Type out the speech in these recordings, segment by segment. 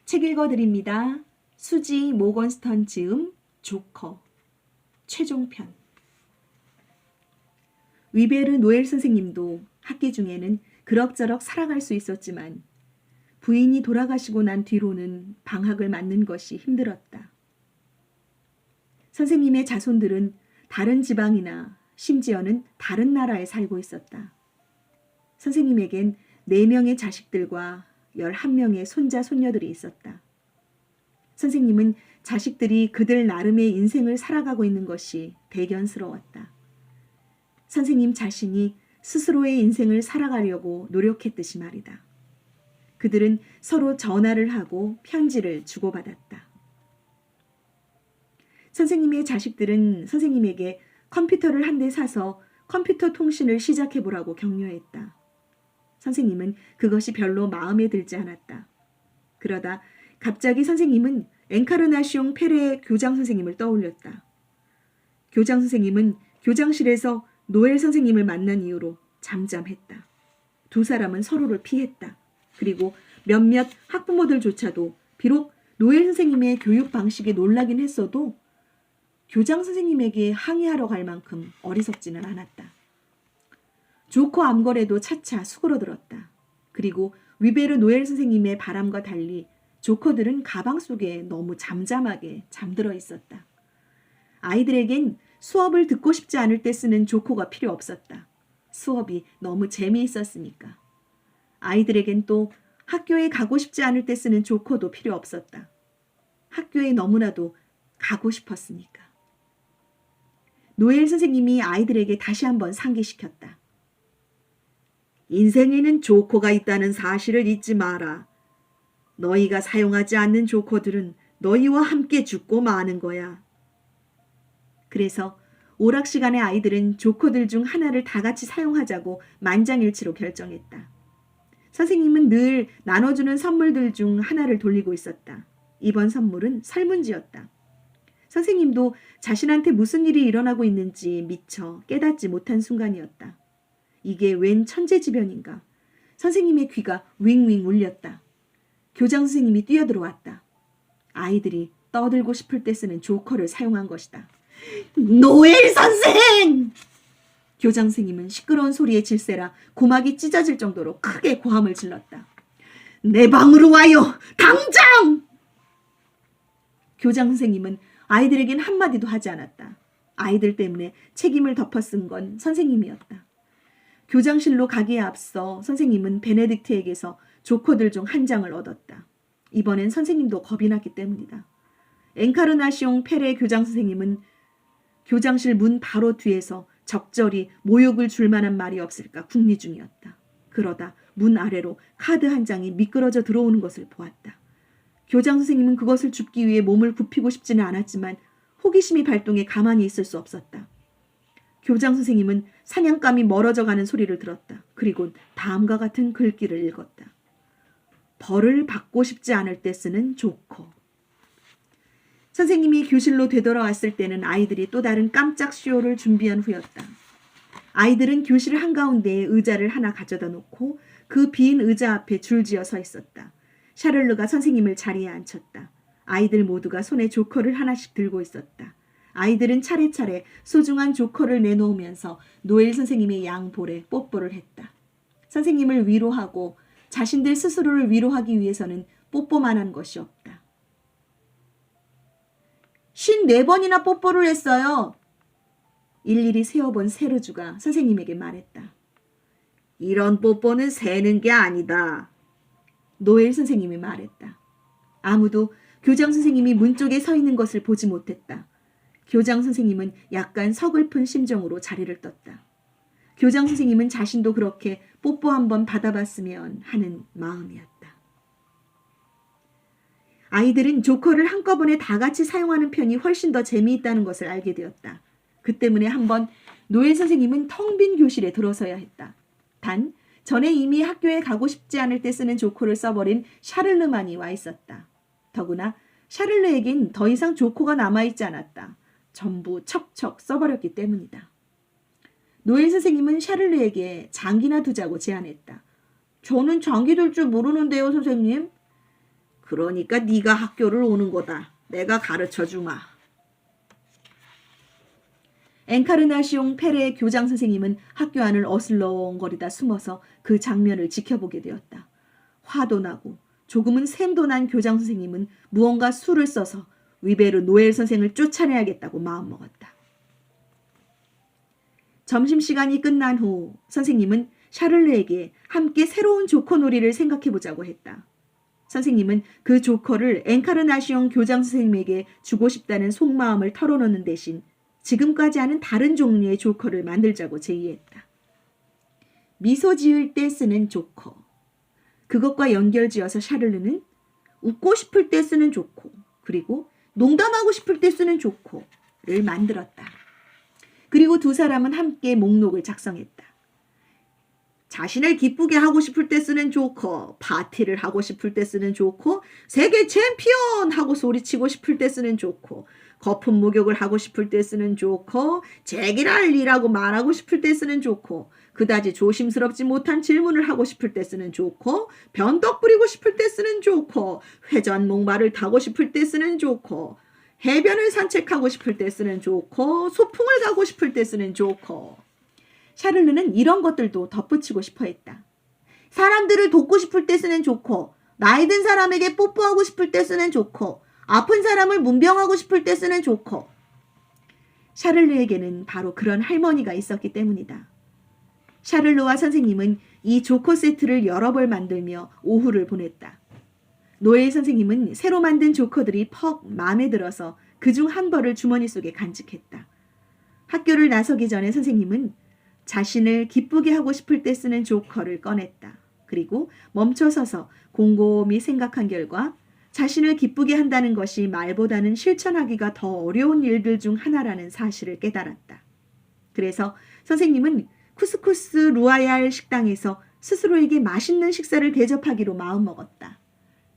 책 읽어드립니다. 수지 모건스턴 지음 조커 최종편. 위베르 노엘 선생님도 학기 중에는 그럭저럭 살아갈 수 있었지만 부인이 돌아가시고 난 뒤로는 방학을 맞는 것이 힘들었다. 선생님의 자손들은 다른 지방이나 심지어는 다른 나라에 살고 있었다. 선생님에겐 4명의 자식들과 11명의 손자 손녀들이 있었다. 선생님은 자식들이 그들 나름의 인생을 살아가고 있는 것이 대견스러웠다. 선생님 자신이 스스로의 인생을 살아가려고 노력했듯이 말이다. 그들은 서로 전화를 하고 편지를 주고받았다. 선생님의 자식들은 선생님에게 컴퓨터를 한 대 사서 컴퓨터 통신을 시작해보라고 격려했다. 선생님은 그것이 별로 마음에 들지 않았다. 그러다 갑자기 선생님은 엔카르나시옹 페레의 교장 선생님을 떠올렸다. 교장 선생님은 교장실에서 노엘 선생님을 만난 이후로 잠잠했다. 두 사람은 서로를 피했다. 그리고 몇몇 학부모들조차도 비록 노엘 선생님의 교육 방식에 놀라긴 했어도 교장 선생님에게 항의하러 갈 만큼 어리석지는 않았다. 조커 암거래도 차차 수그러들었다. 그리고 위베르 노엘 선생님의 바람과 달리 조커들은 가방 속에 너무 잠잠하게 잠들어 있었다. 아이들에겐 수업을 듣고 싶지 않을 때 쓰는 조커가 필요 없었다. 수업이 너무 재미있었으니까. 아이들에겐 또 학교에 가고 싶지 않을 때 쓰는 조커도 필요 없었다. 학교에 너무나도 가고 싶었으니까. 노엘 선생님이 아이들에게 다시 한번 상기시켰다. 인생에는 조커가 있다는 사실을 잊지 마라. 너희가 사용하지 않는 조커들은 너희와 함께 죽고 마는 거야. 그래서 오락 시간에 아이들은 조커들 중 하나를 다 같이 사용하자고 만장일치로 결정했다. 선생님은 늘 나눠주는 선물들 중 하나를 돌리고 있었다. 이번 선물은 설문지였다. 선생님도 자신한테 무슨 일이 일어나고 있는지 미처 깨닫지 못한 순간이었다. 이게 웬 천재지변인가. 선생님의 귀가 윙윙 울렸다. 교장 선생님이 뛰어들어왔다. 아이들이 떠들고 싶을 때 쓰는 조커를 사용한 것이다. 노엘 선생! 교장 선생님은 시끄러운 소리에 질세라 고막이 찢어질 정도로 크게 고함을 질렀다. 내 방으로 와요! 당장! 교장 선생님은 아이들에겐 한마디도 하지 않았다. 아이들 때문에 책임을 덮어쓴 건 선생님이었다. 교장실로 가기에 앞서 선생님은 베네딕트에게서 조커들 중 한 장을 얻었다. 이번엔 선생님도 겁이 났기 때문이다. 엔카르나시옹 페레 교장 선생님은 교장실 문 바로 뒤에서 적절히 모욕을 줄 만한 말이 없을까 궁리 중이었다. 그러다 문 아래로 카드 한 장이 미끄러져 들어오는 것을 보았다. 교장 선생님은 그것을 줍기 위해 몸을 굽히고 싶지는 않았지만 호기심이 발동해 가만히 있을 수 없었다. 교장 선생님은 사냥감이 멀어져 가는 소리를 들었다. 그리고 다음과 같은 글귀를 읽었다. 벌을 받고 싶지 않을 때 쓰는 조커. 선생님이 교실로 되돌아왔을 때는 아이들이 또 다른 깜짝 쇼를 준비한 후였다. 아이들은 교실 한가운데에 의자를 하나 가져다 놓고 그 빈 의자 앞에 줄지어 서 있었다. 샤를르가 선생님을 자리에 앉혔다. 아이들 모두가 손에 조커를 하나씩 들고 있었다. 아이들은 차례차례 소중한 조커를 내놓으면서 노엘 선생님의 양볼에 뽀뽀를 했다. 선생님을 위로하고 자신들 스스로를 위로하기 위해서는 뽀뽀만 한 것이 없다. 54번이나 뽀뽀를 했어요. 일일이 세어본 세르주가 선생님에게 말했다. 이런 뽀뽀는 세는 게 아니다. 노엘 선생님이 말했다. 아무도 교장 선생님이 문 쪽에 서 있는 것을 보지 못했다. 교장 선생님은 약간 서글픈 심정으로 자리를 떴다. 교장 선생님은 자신도 그렇게 뽀뽀 한번 받아봤으면 하는 마음이었다. 아이들은 조커를 한꺼번에 다 같이 사용하는 편이 훨씬 더 재미있다는 것을 알게 되었다. 그 때문에 한번 노엘 선생님은 텅 빈 교실에 들어서야 했다. 단 전에 이미 학교에 가고 싶지 않을 때 쓰는 조커를 써버린 샤를르만이 와 있었다. 더구나 샤를르에겐 더 이상 조커가 남아있지 않았다. 전부 척척 써버렸기 때문이다. 노엘 선생님은 샤를르에게 장기나 두자고 제안했다. 저는 장기 둘 줄 모르는데요, 선생님. 그러니까 네가 학교를 오는 거다. 내가 가르쳐주마. 엔카르나시옹 페레 교장 선생님은 학교 안을 어슬렁거리다 숨어서 그 장면을 지켜보게 되었다. 화도 나고 조금은 샘도 난 교장 선생님은 무언가 수를 써서 위베르 노엘 선생을 쫓아내야겠다고 마음먹었다. 점심시간이 끝난 후 선생님은 샤를레에게 함께 새로운 조커놀이를 생각해보자고 했다. 선생님은 그 조커를 엔카르나시옹 교장 선생님에게 주고 싶다는 속마음을 털어놓는 대신 지금까지 하는 다른 종류의 조커를 만들자고 제의했다. 미소 지을 때 쓰는 조커. 그것과 연결지어서 샤를르는 웃고 싶을 때 쓰는 조커, 그리고 농담하고 싶을 때 쓰는 조커를 만들었다. 그리고 두 사람은 함께 목록을 작성했다. 자신을 기쁘게 하고 싶을 때 쓰는 조커, 파티를 하고 싶을 때 쓰는 조커, 세계 챔피언 하고 소리치고 싶을 때 쓰는 조커, 거품 목욕을 하고 싶을 때 쓰는 조커, 제기랄리라고 말하고 싶을 때 쓰는 조커, 그다지 조심스럽지 못한 질문을 하고 싶을 때 쓰는 조커, 변덕 부리고 싶을 때 쓰는 조커, 회전 목마를 타고 싶을 때 쓰는 조커, 해변을 산책하고 싶을 때 쓰는 조커, 소풍을 가고 싶을 때 쓰는 조커. 샤를르는 이런 것들도 덧붙이고 싶어 했다. 사람들을 돕고 싶을 때 쓰는 조커, 나이 든 사람에게 뽀뽀하고 싶을 때 쓰는 조커, 아픈 사람을 문병하고 싶을 때 쓰는 조커. 샤를르에게는 바로 그런 할머니가 있었기 때문이다. 샤를르와 선생님은 이 조커 세트를 여러 벌 만들며 오후를 보냈다. 노엘 선생님은 새로 만든 조커들이 퍽 마음에 들어서 그중 한 벌을 주머니 속에 간직했다. 학교를 나서기 전에 선생님은 자신을 기쁘게 하고 싶을 때 쓰는 조커를 꺼냈다. 그리고 멈춰서서 곰곰이 생각한 결과 자신을 기쁘게 한다는 것이 말보다는 실천하기가 더 어려운 일들 중 하나라는 사실을 깨달았다. 그래서 선생님은 쿠스쿠스 루아얄 식당에서 스스로에게 맛있는 식사를 대접하기로 마음먹었다.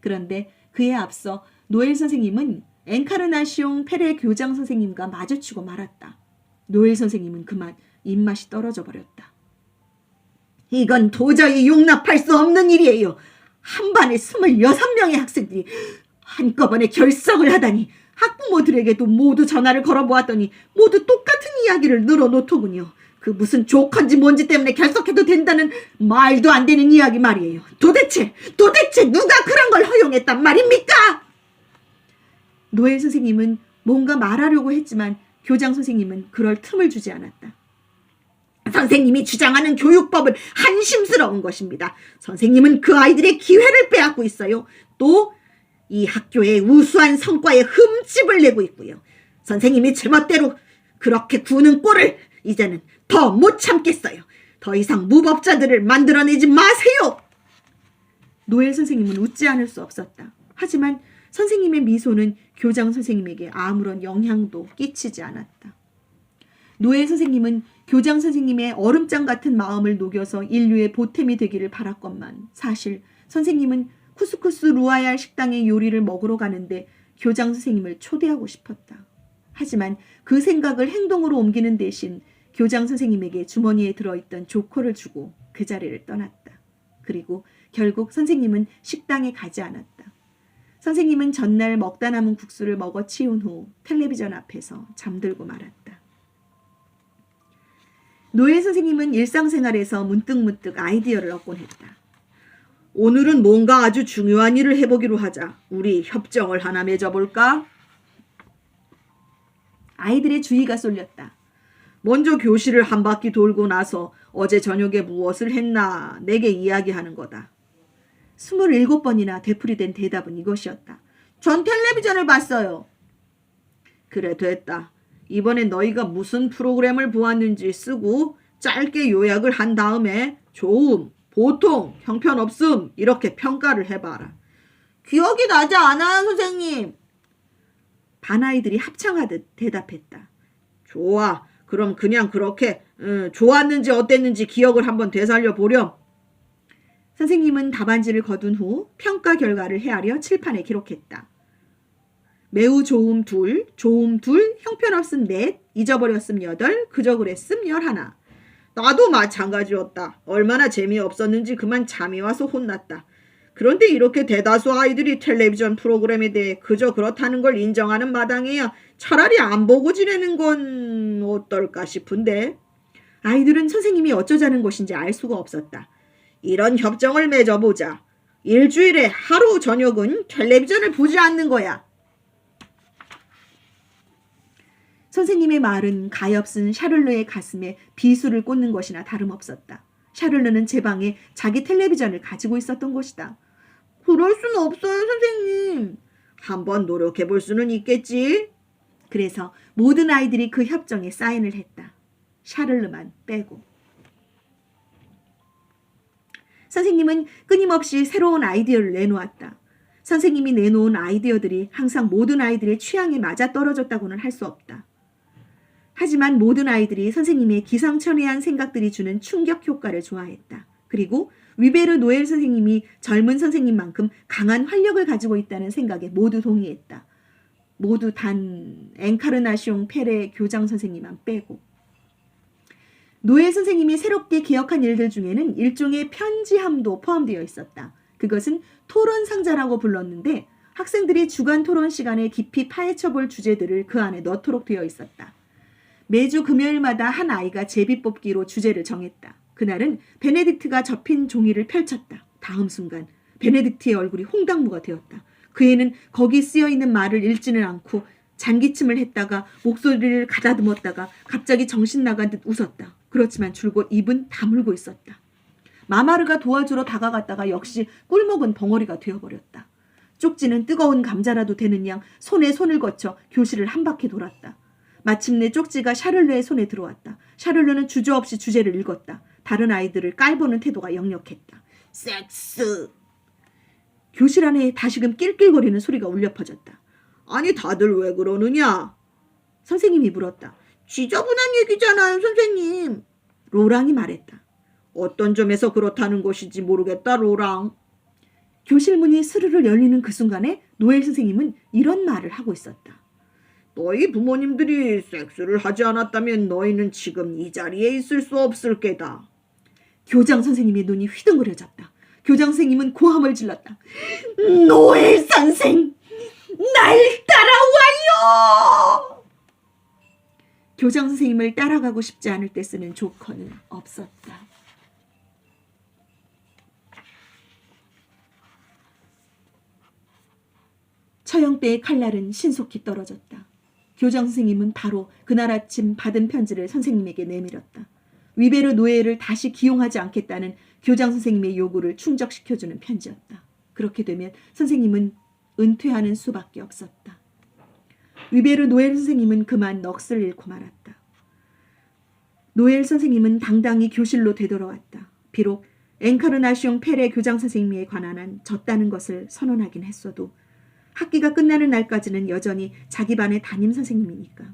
그런데 그에 앞서 노엘 선생님은 엔카르나시옹 페레 교장 선생님과 마주치고 말았다. 노엘 선생님은 그만 입맛이 떨어져 버렸다. 이건 도저히 용납할 수 없는 일이에요. 한 반에 26명의 학생들이 한꺼번에 결석을 하다니, 학부모들에게도 모두 전화를 걸어보았더니 모두 똑같은 이야기를 늘어놓더군요. 그 무슨 조건지 뭔지 때문에 결석해도 된다는 말도 안 되는 이야기 말이에요. 도대체 누가 그런 걸 허용했단 말입니까? 노엘 선생님은 뭔가 말하려고 했지만 교장 선생님은 그럴 틈을 주지 않았다. 선생님이 주장하는 교육법은 한심스러운 것입니다. 선생님은 그 아이들의 기회를 빼앗고 있어요. 또 이 학교의 우수한 성과에 흠집을 내고 있고요. 선생님이 제멋대로 그렇게 구는 꼴을 이제는 더 못 참겠어요. 더 이상 무법자들을 만들어내지 마세요. 노엘 선생님은 웃지 않을 수 없었다. 하지만 선생님의 미소는 교장 선생님에게 아무런 영향도 끼치지 않았다. 노엘 선생님은 교장 선생님의 얼음장 같은 마음을 녹여서 인류의 보탬이 되기를 바랐건만 사실 선생님은 쿠스쿠스 루아얄 식당의 요리를 먹으러 가는데 교장 선생님을 초대하고 싶었다. 하지만 그 생각을 행동으로 옮기는 대신 교장 선생님에게 주머니에 들어있던 조커를 주고 그 자리를 떠났다. 그리고 결국 선생님은 식당에 가지 않았다. 선생님은 전날 먹다 남은 국수를 먹어 치운 후 텔레비전 앞에서 잠들고 말았다. 노엘 선생님은 일상생활에서 문득문득 아이디어를 얻곤 했다. 오늘은 뭔가 아주 중요한 일을 해보기로 하자. 우리 협정을 하나 맺어볼까? 아이들의 주의가 쏠렸다. 먼저 교실을 한 바퀴 돌고 나서 어제 저녁에 무엇을 했나 내게 이야기하는 거다. 27번이나 되풀이된 대답은 이것이었다. 전 텔레비전을 봤어요. 그래, 됐다. 이번엔 너희가 무슨 프로그램을 보았는지 쓰고 짧게 요약을 한 다음에 좋음, 보통, 형편없음 이렇게 평가를 해봐라. 기억이 나지 않아요, 선생님. 반 아이들이 합창하듯 대답했다. 좋아. 그럼 그냥 그렇게 좋았는지 어땠는지 기억을 한번 되살려 보렴. 선생님은 답안지를 거둔 후 평가 결과를 헤아려 칠판에 기록했다. 매우 좋음 2, 좋음 2, 형편없음 4, 잊어버렸음 8, 그저 그랬음 11. 나도 마찬가지였다. 얼마나 재미없었는지 그만 잠이 와서 혼났다. 그런데 이렇게 대다수 아이들이 텔레비전 프로그램에 대해 그저 그렇다는 걸 인정하는 마당에야 차라리 안 보고 지내는 건 어떨까 싶은데. 아이들은 선생님이 어쩌자는 것인지 알 수가 없었다. 이런 협정을 맺어보자. 일주일에 하루 저녁은 텔레비전을 보지 않는 거야. 선생님의 말은 가엾은 샤를르의 가슴에 비수를 꽂는 것이나 다름없었다. 샤를르는 제 방에 자기 텔레비전을 가지고 있었던 것이다. 그럴 순 없어요, 선생님. 한번 노력해 볼 수는 있겠지. 그래서 모든 아이들이 그 협정에 사인을 했다. 샤를르만 빼고. 선생님은 끊임없이 새로운 아이디어를 내놓았다. 선생님이 내놓은 아이디어들이 항상 모든 아이들의 취향에 맞아떨어졌다고는 할 수 없다. 하지만 모든 아이들이 선생님의 기상천외한 생각들이 주는 충격 효과를 좋아했다. 그리고 위베르 노엘 선생님이 젊은 선생님만큼 강한 활력을 가지고 있다는 생각에 모두 동의했다. 모두 단 엔카르나시옹 페레 교장 선생님만 빼고. 노엘 선생님이 새롭게 기억한 일들 중에는 일종의 편지함도 포함되어 있었다. 그것은 토론 상자라고 불렀는데 학생들이 주간 토론 시간에 깊이 파헤쳐 볼 주제들을 그 안에 넣도록 되어 있었다. 매주 금요일마다 한 아이가 제비뽑기로 주제를 정했다. 그날은 베네딕트가 접힌 종이를 펼쳤다. 다음 순간 베네딕트의 얼굴이 홍당무가 되었다. 그 애는 거기 쓰여있는 말을 읽지는 않고 잔기침을 했다가 목소리를 가다듬었다가 갑자기 정신 나간 듯 웃었다. 그렇지만 줄곧 입은 다물고 있었다. 마마르가 도와주러 다가갔다가 역시 꿀먹은 벙어리가 되어버렸다. 쪽지는 뜨거운 감자라도 되는 양 손에 손을 거쳐 교실을 한 바퀴 돌았다. 마침내 쪽지가 샤를르의 손에 들어왔다. 샤를르는 주저없이 주제를 읽었다. 다른 아이들을 깔보는 태도가 역력했다. 섹스. 교실 안에 다시금 낄낄거리는 소리가 울려 퍼졌다. 아니 다들 왜 그러느냐? 선생님이 물었다. 지저분한 얘기잖아요, 선생님. 로랑이 말했다. 어떤 점에서 그렇다는 것인지 모르겠다, 로랑. 교실 문이 스르르 열리는 그 순간에 노엘 선생님은 이런 말을 하고 있었다. 너희 부모님들이 섹스를 하지 않았다면 너희는 지금 이 자리에 있을 수 없을 게다. 교장 선생님의 눈이 휘둥그레졌다. 교장 선생님은 고함을 질렀다. 노엘 선생! 날 따라와요! 교장 선생님을 따라가고 싶지 않을 때 쓰는 조커는 없었다. 처형대의 칼날은 신속히 떨어졌다. 교장 선생님은 바로 그날 아침 받은 편지를 선생님에게 내밀었다. 위베르 노예를 다시 기용하지 않겠다는 교장 선생님의 요구를 충족시켜주는 편지였다. 그렇게 되면 선생님은 은퇴하는 수밖에 없었다. 위베르 노엘 선생님은 그만 넋을 잃고 말았다. 노엘 선생님은 당당히 교실로 되돌아왔다. 비록 엔카르나시옹 페레 교장 선생님에 관한 한 졌다는 것을 선언하긴 했어도 학기가 끝나는 날까지는 여전히 자기 반의 담임 선생님이니까.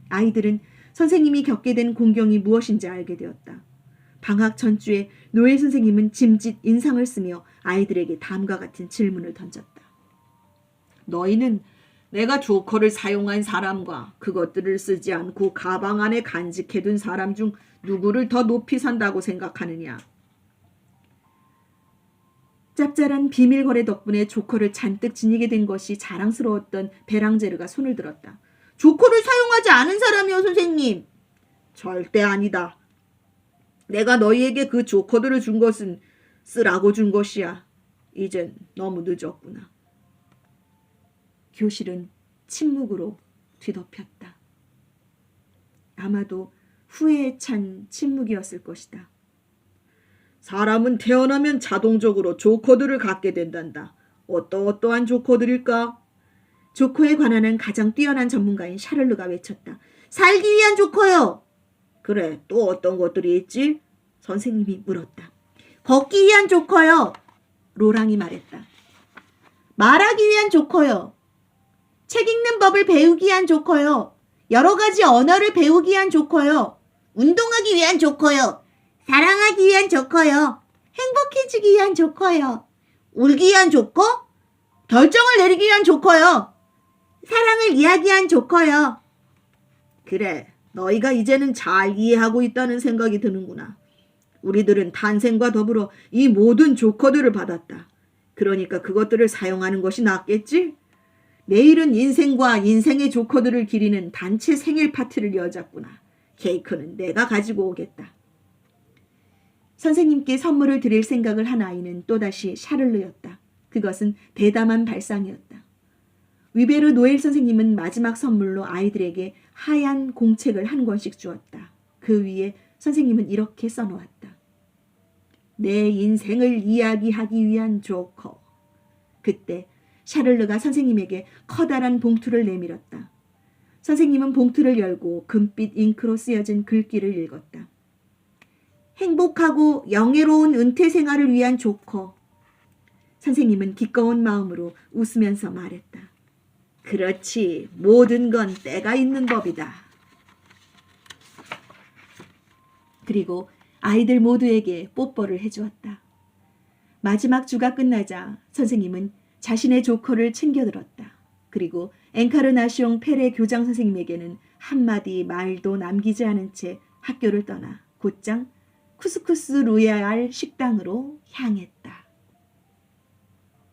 아이들은 선생님이 겪게 된 공경이 무엇인지 알게 되었다. 방학 전주에 노엘 선생님은 짐짓 인상을 쓰며 아이들에게 다음과 같은 질문을 던졌다. 너희는 내가 조커를 사용한 사람과 그것들을 쓰지 않고 가방 안에 간직해둔 사람 중 누구를 더 높이 산다고 생각하느냐? 짭짤한 비밀거래 덕분에 조커를 잔뜩 지니게 된 것이 자랑스러웠던 베랑제르가 손을 들었다. 조커를 사용하지 않은 사람이요, 선생님. 절대 아니다. 내가 너희에게 그 조커들을 준 것은 쓰라고 준 것이야. 이젠 너무 늦었구나. 교실은 침묵으로 뒤덮였다. 아마도 후회에 찬 침묵이었을 것이다. 사람은 태어나면 자동적으로 조커들을 갖게 된단다. 어떠한 조커들일까? 조커에 관한 한 가장 뛰어난 전문가인 샤를르가 외쳤다. 살기 위한 조커요. 그래, 또 어떤 것들이 있지? 선생님이 물었다. 걷기 위한 조커요. 로랑이 말했다. 말하기 위한 조커요. 책 읽는 법을 배우기 위한 조커요. 여러 가지 언어를 배우기 위한 조커요. 운동하기 위한 조커요. 사랑하기 위한 조커요. 행복해지기 위한 조커요. 울기 위한 조커? 결정을 내리기 위한 조커요. 사랑을 이야기한 조커요. 그래, 너희가 이제는 잘 이해하고 있다는 생각이 드는구나. 우리들은 탄생과 더불어 이 모든 조커들을 받았다. 그러니까 그것들을 사용하는 것이 낫겠지? 내일은 인생과 인생의 조커들을 기리는 단체 생일 파티를 여자꾸나. 케이크는 내가 가지고 오겠다. 선생님께 선물을 드릴 생각을 한 아이는 또다시 샤를르였다. 그것은 대담한 발상이었다. 위베르 노엘 선생님은 마지막 선물로 아이들에게 하얀 공책을 한 권씩 주었다. 그 위에 선생님은 이렇게 써놓았다. 내 인생을 이야기하기 위한 조커. 그때 샤를르가 선생님에게 커다란 봉투를 내밀었다. 선생님은 봉투를 열고 금빛 잉크로 쓰여진 글귀를 읽었다. 행복하고 영예로운 은퇴 생활을 위한 조커. 선생님은 기꺼운 마음으로 웃으면서 말했다. 그렇지, 모든 건 때가 있는 법이다. 그리고 아이들 모두에게 뽀뽀를 해주었다. 마지막 주가 끝나자 선생님은 자신의 조커를 챙겨들었다. 그리고 엔카르나시옹 페레 교장 선생님에게는 한마디 말도 남기지 않은 채 학교를 떠나 곧장 쿠스쿠스 루야알 식당으로 향했다.